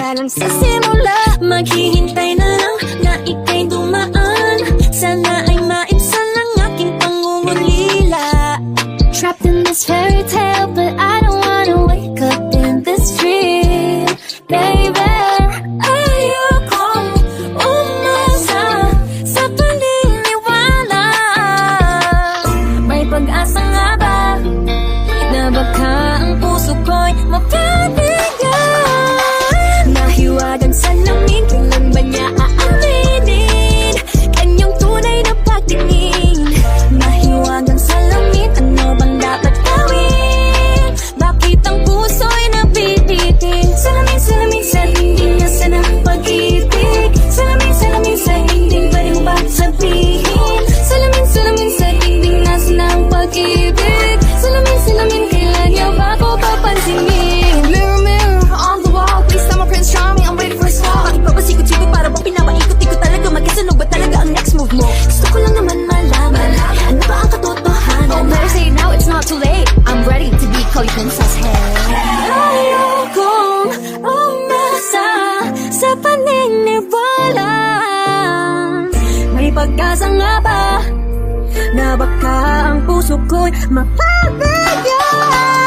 pa lang sa simula. Maghihintay na lang na ika'y dumaan. Sana ay maibsan ang aking pangungulila. Trapped in this fairy tale, but I don't wanna wake up in this dream, baby. Ayokong umasa sa paniniwala. May pag-asa nga ba na baka ang puso ko'y mapabigyan? Nahiwagang salamin, kailan ba niya aaminin kanyang tunay na pagtingin? Nahiwagang salamin, ano bang dapat gawin? Bakit ang puso'y nabibitin? Salamin, salamin sa dingding, nasa ng pag-ibig. Salamin, salamin sa dingding, pwede mo ba sabihin? Salamin, salamin sa dingding, nasa ng pag-ibig. Salamin, salamin, kailan niya ba ko papansinin? Mirror, mirror on the wall, please tell my Prince Charming I'm ready for a swap. Bakit pa ba sikot-sikot para bang pinapaikot-ikot talaga? Magkasunog ba talaga ang next move mo? Gusto ko lang naman malaman, ano ba ang katotohanan? Oh, better say it now, it's not too late. I'm ready to be call you princess, hey. Ayokong umasa sa paniniwala. May pag-asa nga ba na baka ang puso ko'y mapabigyan?